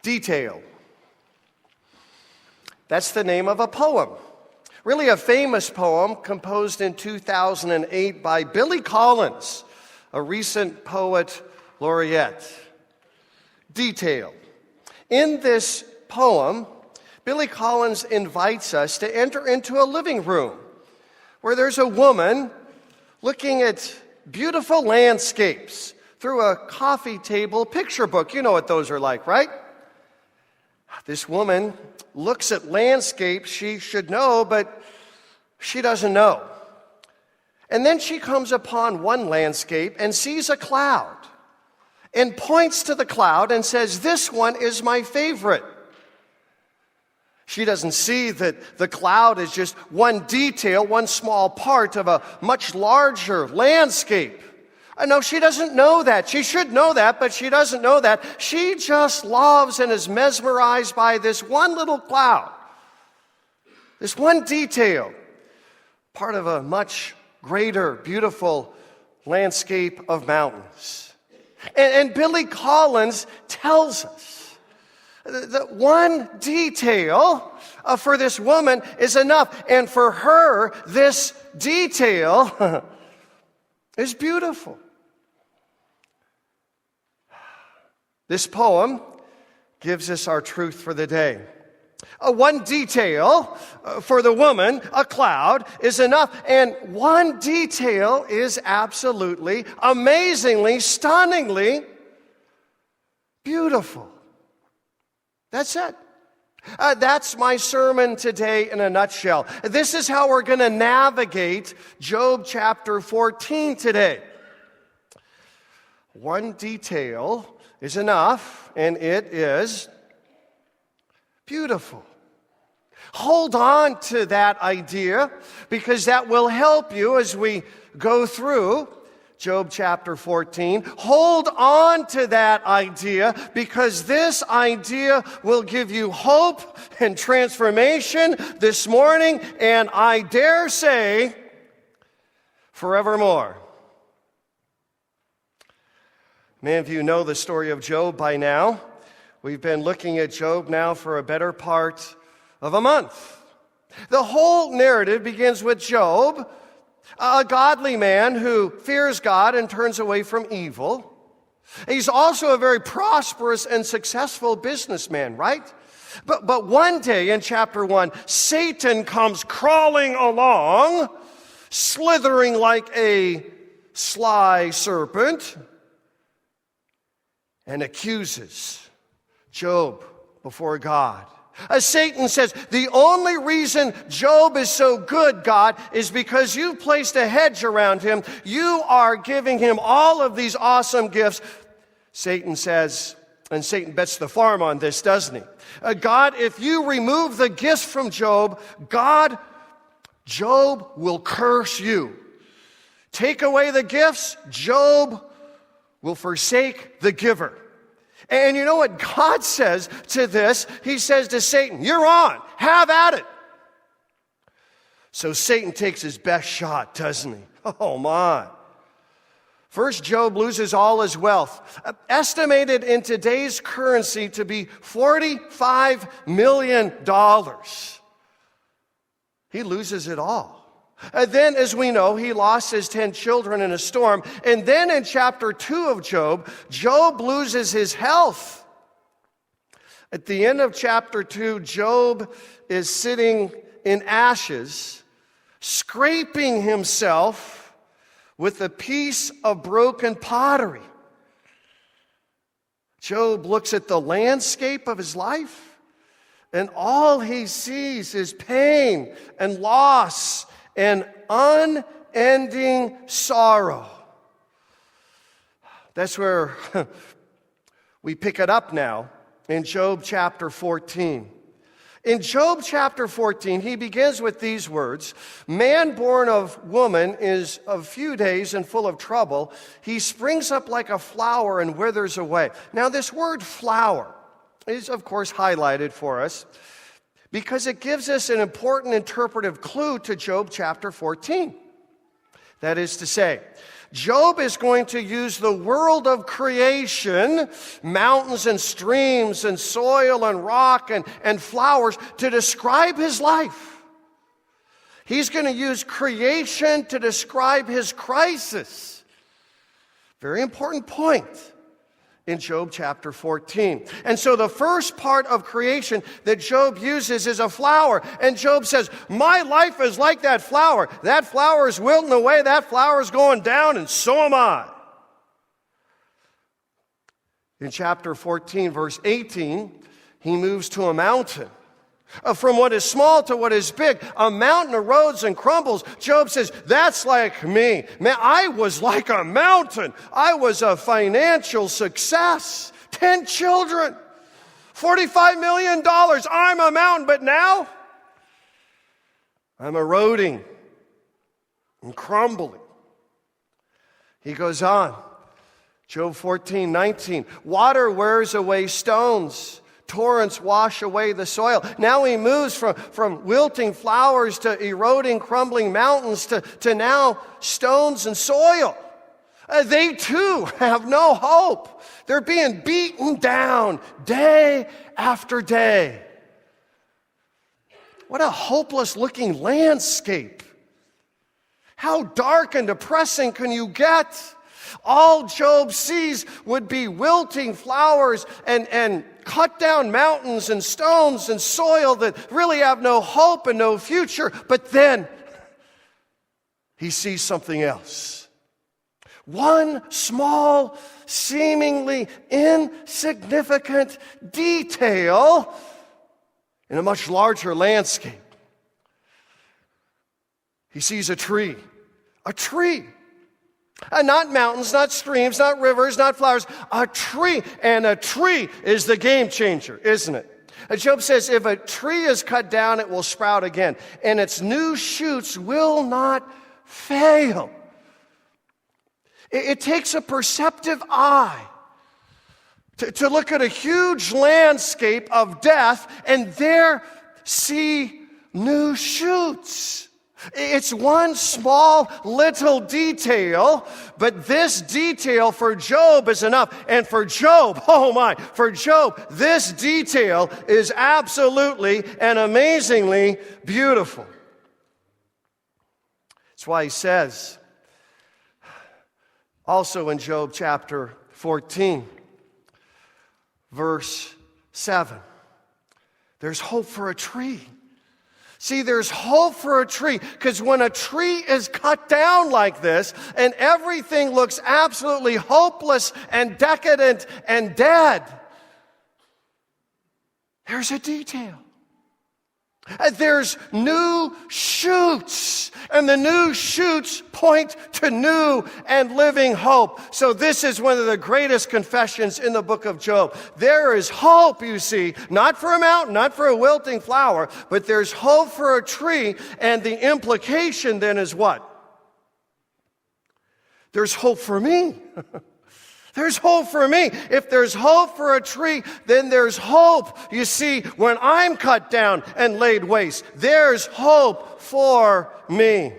Detail. That's the name of a poem. Really a famous poem composed in 2008 by Billy Collins, a recent poet laureate. Detail. In this poem, Billy Collins invites us to enter into a living room where there's a woman looking at beautiful landscapes through a coffee table picture book. You know what those are like, right? This woman looks at landscapes she should know, but she doesn't know. And then she comes upon one landscape and sees a cloud and points to the cloud and says, "This one is my favorite." She doesn't see that the cloud is just one detail, one small part of a much larger landscape. No, she doesn't know that. She should know that, but she doesn't know that. She just loves and is mesmerized by this one little cloud, this one detail, part of a much greater, beautiful landscape of mountains. And Billy Collins tells us that one detail for this woman is enough. And for her, this detail is beautiful. This poem gives us our truth for the day. One detail for the woman, a cloud, is enough. And one detail is absolutely, amazingly, stunningly beautiful. That's it. That's my sermon today in a nutshell. This is how we're going to navigate Job chapter 14 today. One detail is enough, and it is beautiful. Hold on to that idea, because that will help you as we go through Job chapter 14. Hold on to that idea, because this idea will give you hope and transformation this morning, and I dare say, forevermore. Many of you know the story of Job by now. We've been looking at Job now for a better part of a month. The whole narrative begins with Job, a godly man who fears God and turns away from evil. He's also a very prosperous and successful businessman, right? But one day in chapter 1, Satan comes crawling along, slithering like a sly serpent, and accuses Job before God. As Satan says, the only reason Job is so good, God, is because you've placed a hedge around him. You are giving him all of these awesome gifts. Satan says, and Satan bets the farm on this, doesn't he? God, if you remove the gifts from Job, God, Job will curse you. Take away the gifts, Job will forsake the giver. And you know what God says to this? He says to Satan, "You're on. Have at it." So Satan takes his best shot, doesn't he? Oh, my. First, Job loses all his wealth, estimated in today's currency to be $45 million. He loses it all. And then, as we know, he lost his 10 children in a storm. And then in chapter 2 of Job, Job loses his health. At the end of chapter 2, Job is sitting in ashes, scraping himself with a piece of broken pottery. Job looks at the landscape of his life, and all he sees is pain and loss and unending sorrow. That's where we pick it up now in Job chapter 14. In Job chapter 14, he begins with these words: "Man born of woman is of few days and full of trouble. He springs up like a flower and withers away." Now, this word flower is, of course, highlighted for us because it gives us an important interpretive clue to Job chapter 14. That is to say, Job is going to use the world of creation, mountains and streams and soil and rock and flowers, to describe his life. He's going to use creation to describe his crisis. Very important point in Job chapter 14. And so the first part of creation that Job uses is a flower. And Job says, my life is like that flower. That flower is wilting away, that flower is going down, and so am I. In chapter 14, verse 18, he moves to a mountain. From what is small to what is big, a mountain erodes and crumbles. Job says, that's like me. Man, I was like a mountain. I was a financial success. 10 children. $45 million. I'm a mountain, but now I'm eroding and crumbling. He goes on. Job 14:19. Water wears away stones. Torrents wash away the soil. Now he moves from wilting flowers to eroding, crumbling mountains to now stones and soil. They too have no hope. They're being beaten down day after day. What a hopeless looking landscape. How dark and depressing can you get? All Job sees would be wilting flowers and cut down mountains and stones and soil that really have no hope and no future. But then he sees something else. One small, seemingly insignificant detail in a much larger landscape. He sees a tree. A tree. Not mountains, not streams, not rivers, not flowers. A tree. And a tree is the game changer, isn't it? Job says, if a tree is cut down, it will sprout again. And its new shoots will not fail. It takes a perceptive eye to look at a huge landscape of death and there see new shoots. It's one small little detail, but this detail for Job is enough. And for Job, for Job, this detail is absolutely and amazingly beautiful. That's why he says, also in Job chapter 14, verse 7, there's hope for a tree. See, there's hope for a tree, because when a tree is cut down like this and everything looks absolutely hopeless and decadent and dead, there's a detail. There's new shoots, and the new shoots point to new and living hope. So this is one of the greatest confessions in the book of Job. There is hope, you see, not for a mountain, not for a wilting flower, but there's hope for a tree, and the implication then is what? There's hope for me. There's hope for me. If there's hope for a tree, then there's hope. You see, when I'm cut down and laid waste, there's hope for me.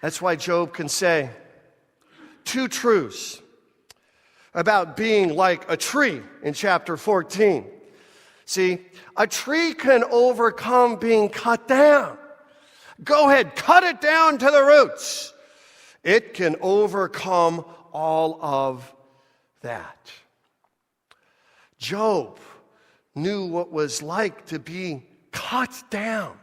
That's why Job can say two truths about being like a tree in chapter 14. See, a tree can overcome being cut down. Go ahead, cut it down to the roots. It can overcome all of that. Job knew what it was like to be cut down,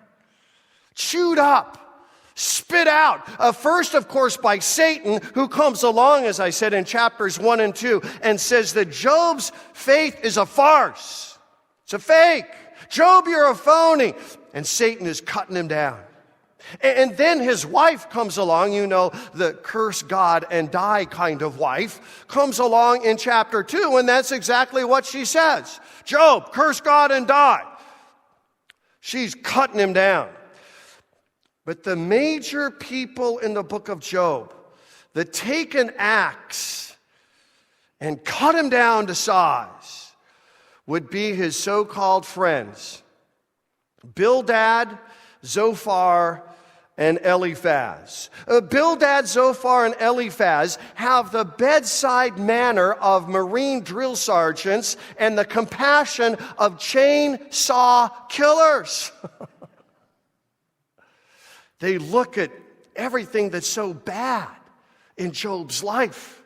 chewed up, spit out. First, of course, by Satan, who comes along, as I said in chapters 1 and 2, and says that Job's faith is a farce. It's a fake. Job, you're a phony. And Satan is cutting him down. And then his wife comes along, you know, the curse God and die kind of wife, comes along in chapter 2, and that's exactly what she says. Job, curse God and die. She's cutting him down. But the major people in the book of Job that take an axe and cut him down to size would be his so-called friends, Bildad, Zophar, and Eliphaz. Bildad, Zophar, and Eliphaz have the bedside manner of Marine drill sergeants and the compassion of chainsaw killers. They look at everything that's so bad in Job's life.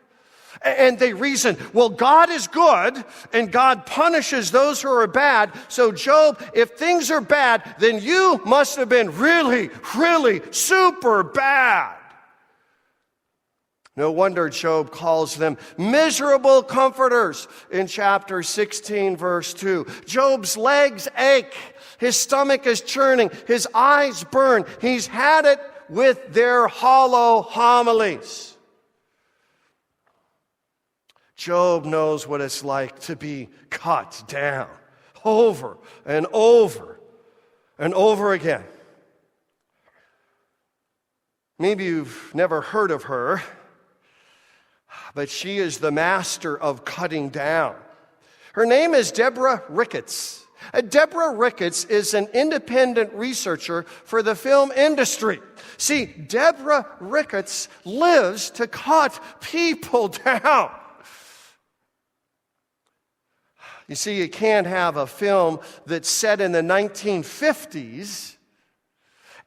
And they reason, well, God is good and God punishes those who are bad. So Job, if things are bad, then you must have been really, really super bad. No wonder Job calls them miserable comforters in chapter 16, verse 2. Job's legs ache. His stomach is churning. His eyes burn. He's had it with their hollow homilies. Job knows what it's like to be cut down over and over and over again. Maybe you've never heard of her, but she is the master of cutting down. Her name is Deborah Ricketts. Deborah Ricketts is an independent researcher for the film industry. See, Deborah Ricketts lives to cut people down. You see, you can't have a film that's set in the 1950s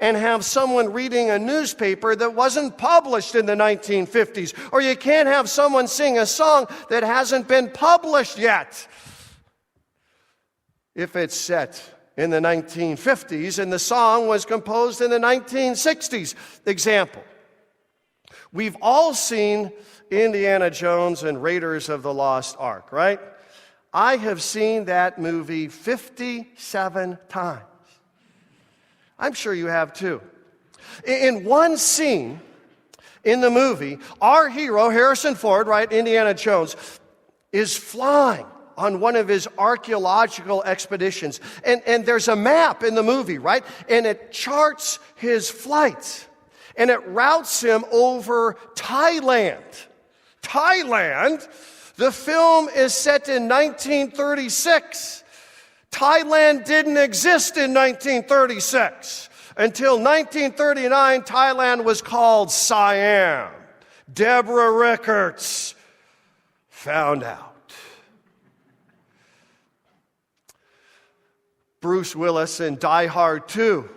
and have someone reading a newspaper that wasn't published in the 1950s. Or you can't have someone sing a song that hasn't been published yet. If it's set in the 1950s and the song was composed in the 1960s. Example. We've all seen Indiana Jones and Raiders of the Lost Ark, right? I have seen that movie 57 times. I'm sure you have too. In one scene in the movie, our hero, Harrison Ford, right, Indiana Jones, is flying on one of his archaeological expeditions. And there's a map in the movie, right? And it charts his flight. And it routes him over Thailand. Thailand? The film is set in 1936. Thailand didn't exist in 1936. Until 1939, Thailand was called Siam. Deborah Ricketts found out. Bruce Willis in Die Hard 2.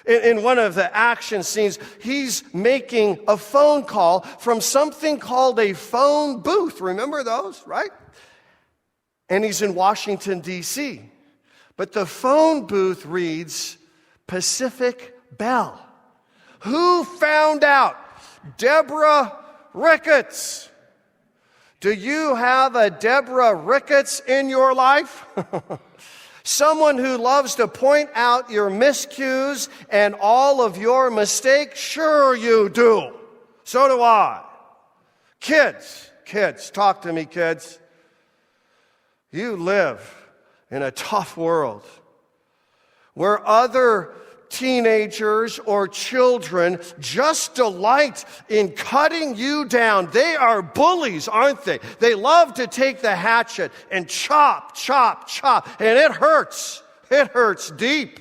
In one of the action scenes, he's making a phone call from something called a phone booth. Remember those, right? And he's in Washington, D.C. But the phone booth reads Pacific Bell. Who found out? Deborah Ricketts. Do you have a Deborah Ricketts in your life? Someone who loves to point out your miscues and all of your mistakes? Sure you do. So do I. Kids, talk to me, kids. You live in a tough world where other teenagers or children just delight in cutting you down. They are bullies, aren't they? They love to take the hatchet and chop, and it hurts. It hurts deep.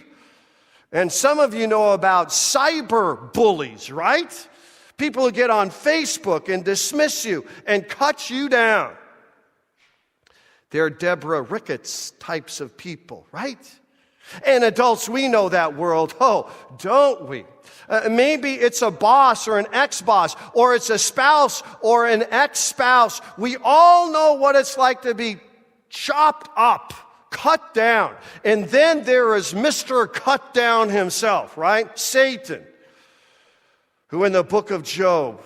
And some of you know about cyber bullies, right? People who get on Facebook and dismiss you and cut you down. They're Deborah Ricketts types of people, right? And adults, we know that world, don't we? Maybe it's a boss or an ex-boss, or it's a spouse or an ex-spouse. We all know what it's like to be chopped up, cut down. And then there is Mr. Cut Down himself, right? Satan, who in the book of Job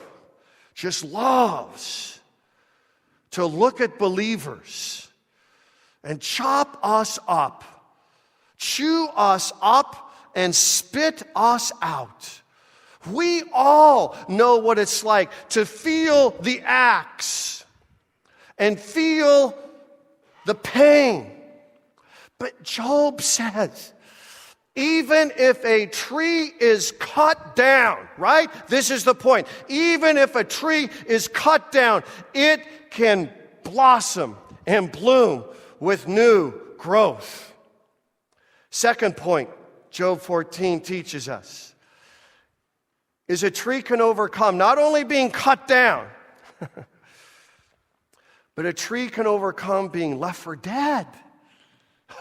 just loves to look at believers and chop us up, chew us up, and spit us out. We all know what it's like to feel the axe and feel the pain. But Job says, even if a tree is cut down, right? This is the point. Even if a tree is cut down, it can blossom and bloom with new growth. Second point, Job 14 teaches us. is a tree can overcome not only being cut down, but a tree can overcome being left for dead.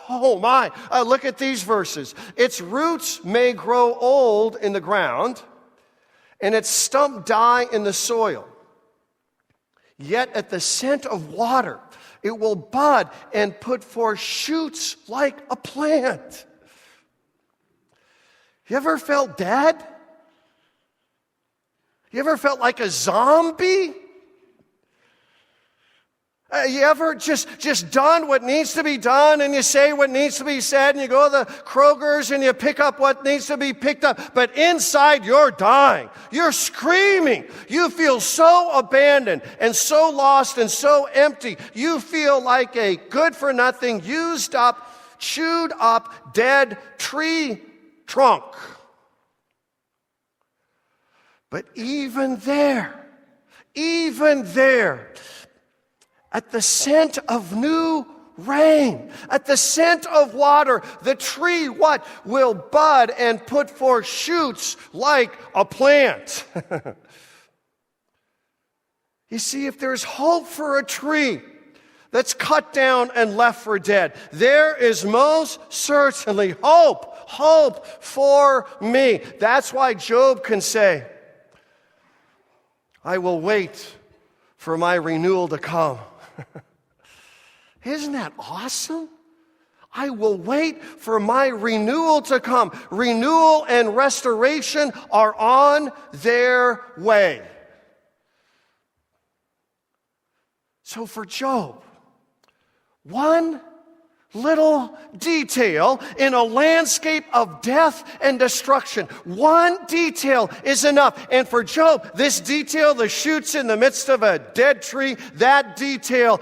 Oh my, look at these verses. Its roots may grow old in the ground, and its stump die in the soil. Yet at the scent of water, it will bud and put forth shoots like a plant. You ever felt dead? You ever felt like a zombie? You ever just done what needs to be done, and you say what needs to be said, and you go to the Kroger's and you pick up what needs to be picked up, but inside you're dying. You're screaming. You feel so abandoned and so lost and so empty. You feel like a good-for-nothing, used up, chewed up, dead tree trunk. But even there, at the scent of new rain, at the scent of water, the tree, what? Will bud and put forth shoots like a plant. You see, if there's hope for a tree that's cut down and left for dead, there is most certainly hope for me. That's why Job can say, I will wait for my renewal to come. Isn't that awesome? I will wait for my renewal to come. Renewal and restoration are on their way. So for Job, one little detail in a landscape of death and destruction. One detail is enough. And for Job, this detail, the shoots in the midst of a dead tree, that detail,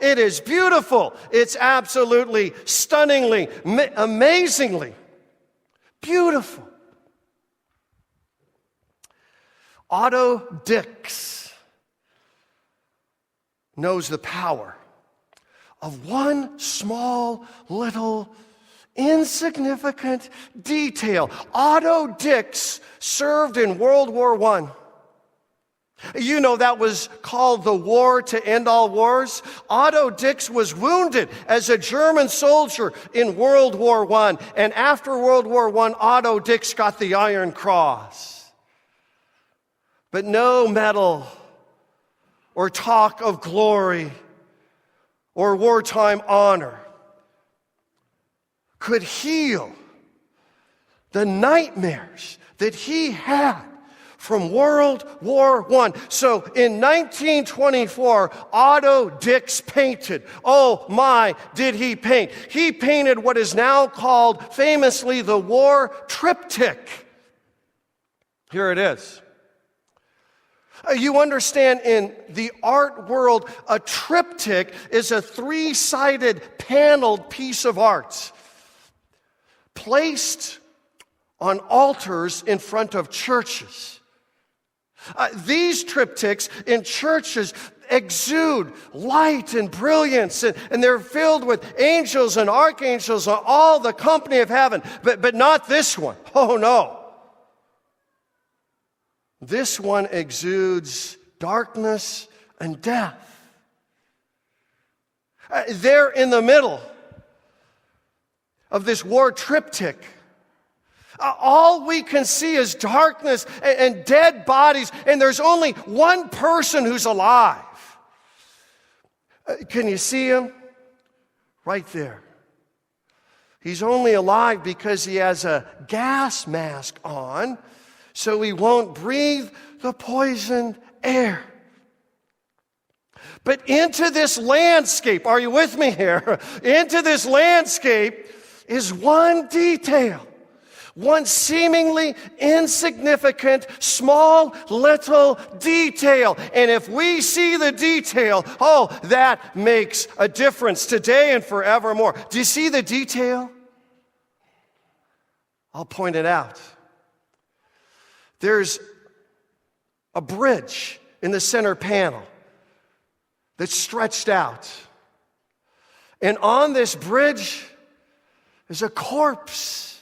it is beautiful. It's absolutely, stunningly, amazingly beautiful. Otto Dix knows the power of one small, little, insignificant detail. Otto Dix served in World War I. You know that was called the war to end all wars. Otto Dix was wounded as a German soldier in World War I. And after World War I, Otto Dix got the Iron Cross. But no medal or talk of glory or wartime honor could heal the nightmares that he had from World War I. So in 1924, Otto Dix painted. Oh my, did he paint? He painted what is now called famously the War Triptych. Here it is. You understand, in the art world, a triptych is a three-sided paneled piece of art placed on altars in front of churches. These triptychs in churches exude light and brilliance, and they're filled with angels and archangels and all the company of heaven, but not this one. Oh no. This one exudes darkness and death. There in the middle of this war triptych, all we can see is darkness and dead bodies, and there's only one person who's alive. Can you see him? Right there. He's only alive because he has a gas mask on, so he won't breathe the poisoned air. But into this landscape, are you with me here? Into this landscape is one detail. One seemingly insignificant, small, little detail. And if we see the detail, that makes a difference today and forevermore. Do you see the detail? I'll point it out. There's a bridge in the center panel that's stretched out. And on this bridge is a corpse.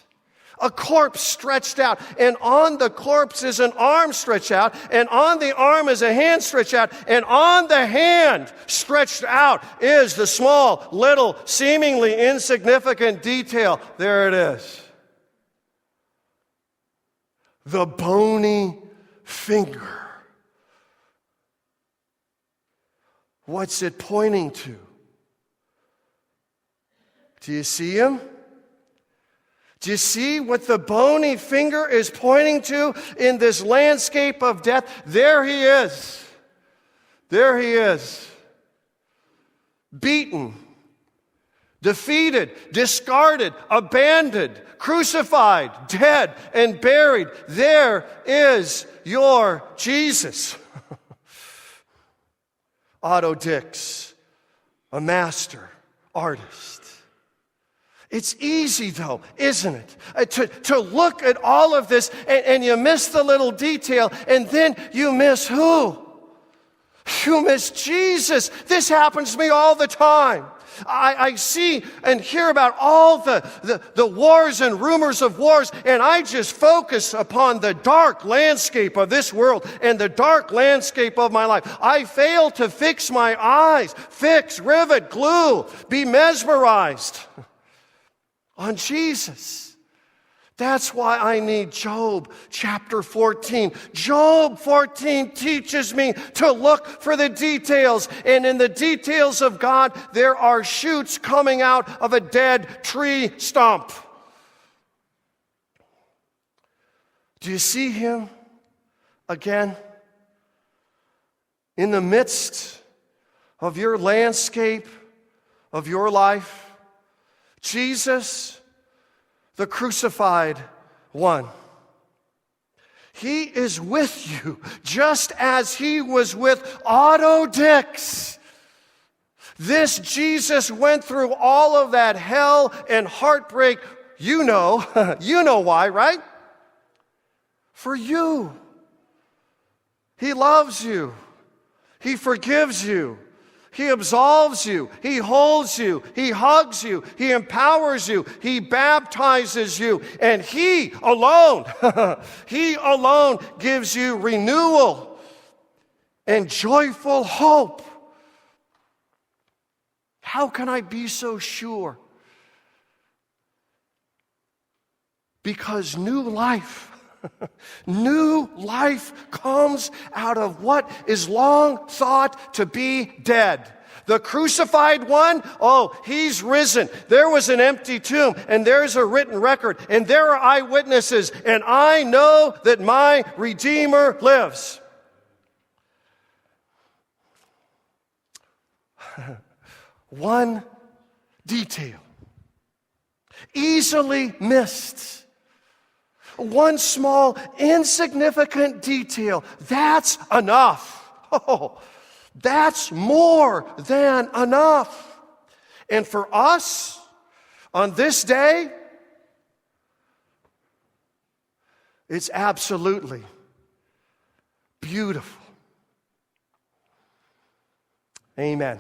A corpse stretched out, and on the corpse is an arm stretched out, and on the arm is a hand stretched out, and on the hand stretched out is the small, little, seemingly insignificant detail. There it is. The bony finger. What's it pointing to? Do you see him? Do you see what the bony finger is pointing to in this landscape of death? There he is. There he is. Beaten, defeated, discarded, abandoned, crucified, dead, and buried. There is your Jesus. Otto Dix, a master artist. It's easy, though, isn't it? To look at all of this and you miss the little detail, and then you miss who? You miss Jesus. This happens to me all the time. I see and hear about all the wars and rumors of wars, and I just focus upon the dark landscape of this world and the dark landscape of my life. I fail to fix my eyes, rivet, glue, be mesmerized on Jesus. That's why I need Job chapter 14. Job 14 teaches me to look for the details. And in the details of God, there are shoots coming out of a dead tree stump. Do you see him again? In the midst of your landscape of your life, Jesus, the crucified one. He is with you just as he was with Otto Dix. This Jesus went through all of that hell and heartbreak. You know why, right? For you. He loves you. He forgives you. He absolves you. He holds you. He hugs you. He empowers you. He baptizes you. And he alone gives you renewal and joyful hope. How can I be so sure? Because new life comes out of what is long thought to be dead. The crucified one, he's risen. There was an empty tomb, and there's a written record, and there are eyewitnesses, and I know that my Redeemer lives. One detail, easily missed. One small, insignificant detail. That's enough. That's more than enough. And for us, on this day, it's absolutely beautiful. Amen.